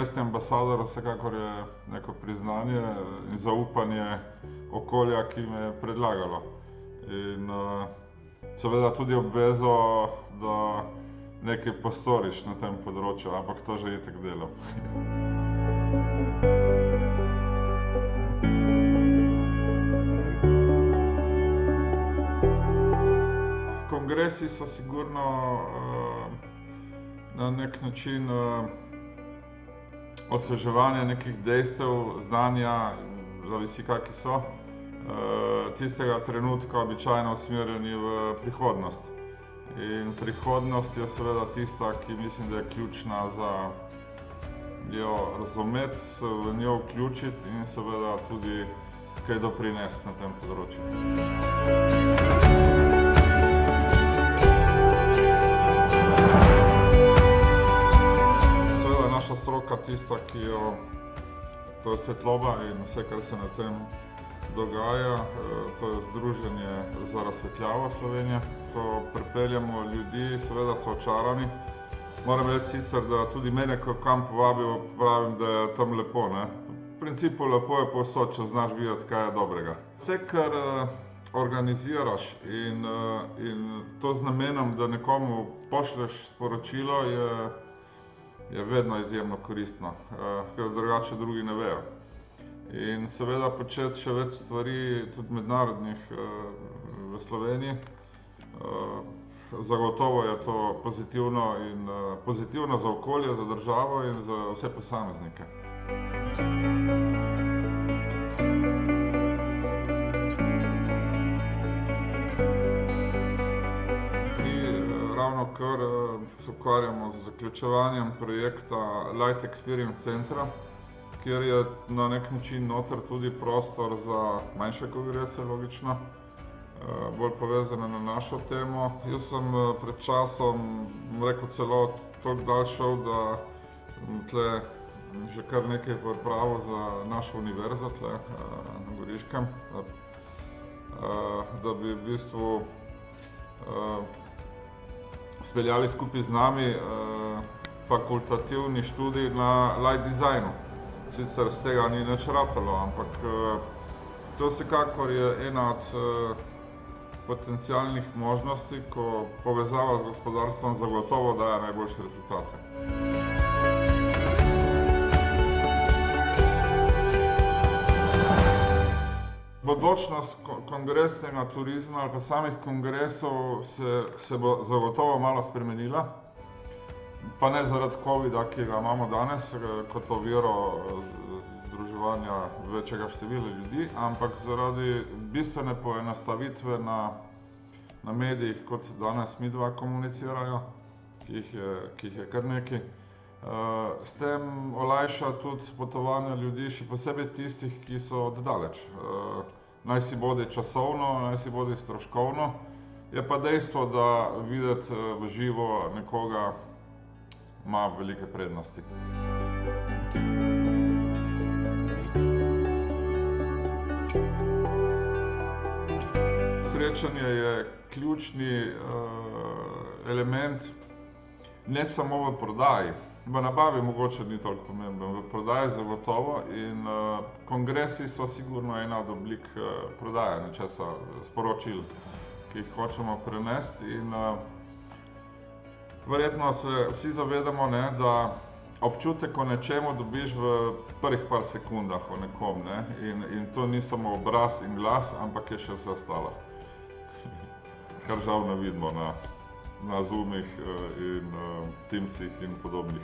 kongresni ambasador vsekakor je neko priznanje in zaupanje okolja, ki me je predlagalo. In seveda tudi obvezo, da nekaj postoriš na tem področju, ampak to že itak delam. Kongresi so sigurno na nek način osveževanje nekih dejstev, znanja, zavisi kakšni so, tistega trenutka običajno usmerjeni v prihodnost. In prihodnost je seveda tista, ki mislim, da je ključna za jo razumeti, se v njo vključiti in seveda tudi kaj doprinesti na tem področju. Naša stroka, tista, ki jo, to je svetloba in vse, kar se na tem dogaja, to je Združenje za razsvetljavo Slovenije. Ko pripeljemo ljudi, seveda so očarani. Moram reči sicer, da tudi mene, ko kam povabijo, pravim, da je tam lepo, ne. V principu lepo je povsod, če znaš videti, kaj je dobrega. Vse, kar organiziraš in to z namenom, da nekomu pošlješ sporočilo, je vedno izjemno koristno, ker drugače drugi ne vejo. In seveda početi še več stvari, tudi mednarodnih, v Sloveniji. Zagotovo je to pozitivno za okolje, za državo in za vse posameznike. Ravnokar se ukvarjamo z zaključevanjem projekta Light Experience centra, kjer je na nek način noter tudi prostor za manjše kongrese, logično, bolj povezane na našo temo. Jaz sem pred časom, rekel celo, toliko dal šel, da tle že kar nekaj pripravil za našo univerzo tle na Goriškem, da bi v bistvu speljali skupaj z nami fakultativni študij na light designu. Sicer z tega ni nič ratalo, ampak to vsekakor je ena od potencialnih možnosti, ko povezava z gospodarstvom zagotovo daje najboljše rezultate. Bodočnost kongresnega turizma ali pa samih kongresov se bo zagotovo malo spremenila, pa ne zaradi covida, ki ga imamo danes, kot oviro združevanja večjega števila ljudi, ampak zaradi bistvene poenostavitve na medijih, kot danes midva komunicirajo, ki jih je kar nekaj. S tem olajša tudi potovanja ljudi, še posebej tistih, ki so oddaleč. Naj si bodi časovno, naj si bodi stroškovno. Je pa dejstvo, da videti v živo nekoga ima velike prednosti. Srečanje je ključni element ne samo v prodaji. V nabavi mogoče ni toliko pomemben, v prodaji zagotovo in kongresi so sigurno ena od oblik prodaje nečesa, sporočil, ki jih hočemo prenesti in verjetno se vsi zavedamo, da občutek o nečemu dobiš v prvih par sekundah o nekom, in to ni samo obraz in glas, ampak je še vse ostalo, kar žal ne vidimo na Zoomih in Teamsih in podobnih.